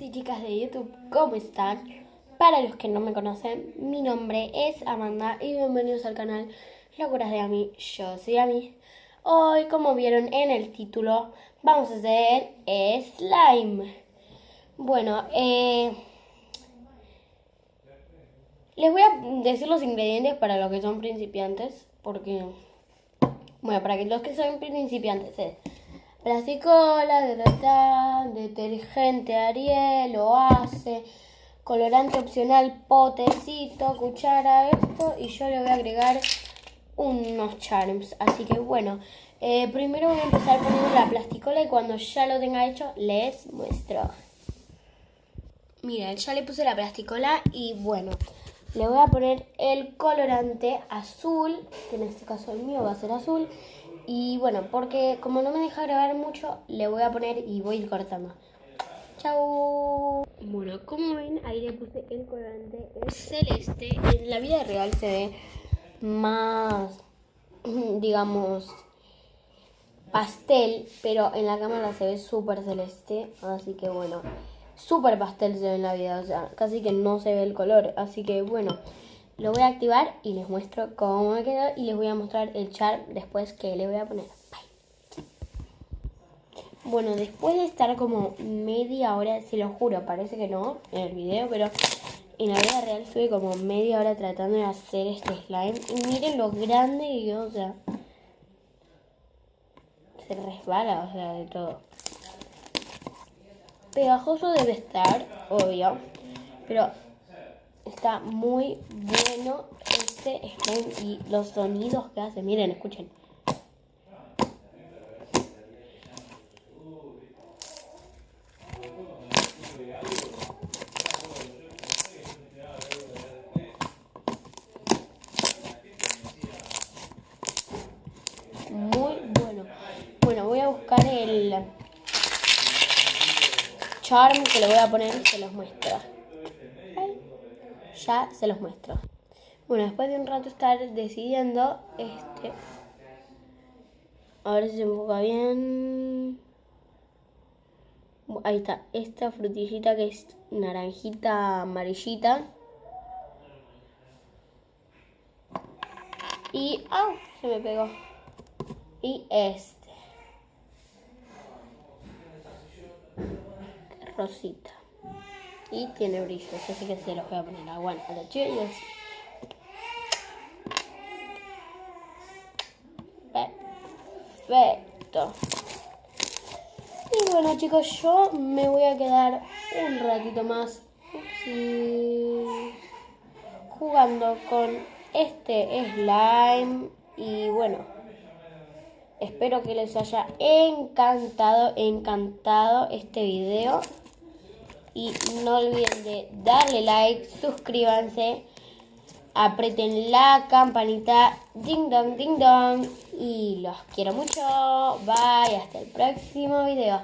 chicos y chicas de YouTube, ¿cómo están? Para los que no me conocen, mi nombre es Amanda y bienvenidos al canal Locuras de Ami. Yo soy Ami. Hoy, como vieron en el título, vamos a hacer slime. Bueno, les voy a decir los ingredientes para los que son principiantes, porque, bueno, para que los que son principiantes es plasticola, detergente Ariel, Oace, colorante opcional, potecito, cuchara, esto, y yo le voy a agregar unos charms. Así que bueno, primero voy a empezar poniendo la plasticola y cuando ya lo tenga hecho les muestro. Miren, ya le puse la plasticola y bueno, le voy a poner el colorante azul, que en este caso el mío va a ser azul. Y bueno, porque como no me deja grabar mucho, le voy a poner y voy a ir cortando. ¡Chao! Bueno, como ven, ahí le puse el colorante, es celeste. En la vida real se ve más, digamos, pastel, pero en la cámara se ve súper celeste. Así que bueno, súper pastel se ve en la vida, o sea, casi que no se ve el color. Así que bueno, lo voy a activar y les muestro cómo me quedó y les voy a mostrar el charm después que le voy a poner. Bye. Bueno, después de estar como media hora, se lo juro, parece que no en el video, pero en la vida real estuve como media hora tratando de hacer este slime. Y miren lo grande que quedó, o sea, se resbala, o sea, de todo. Pegajoso debe estar, obvio, pero está muy bueno este slime y los sonidos que hace. Miren, escuchen. Muy bueno. Bueno, voy a buscar el charm que le voy a poner y se los muestro. Ya se los muestro. Bueno, después de un rato estar decidiendo, a ver si se enfoca bien. Ahí está, esta frutillita que es naranjita amarillita. Y, se me pegó. Y este. Qué rosita. Y tiene brillos, así que se los voy a poner a los chicos. Perfecto. Y bueno, chicos, yo me voy a quedar un ratito más jugando con este slime. Y bueno, espero que les haya encantado este video. Y no olviden de darle like, suscríbanse, aprieten la campanita, ding dong, y los quiero mucho. Bye, hasta el próximo video.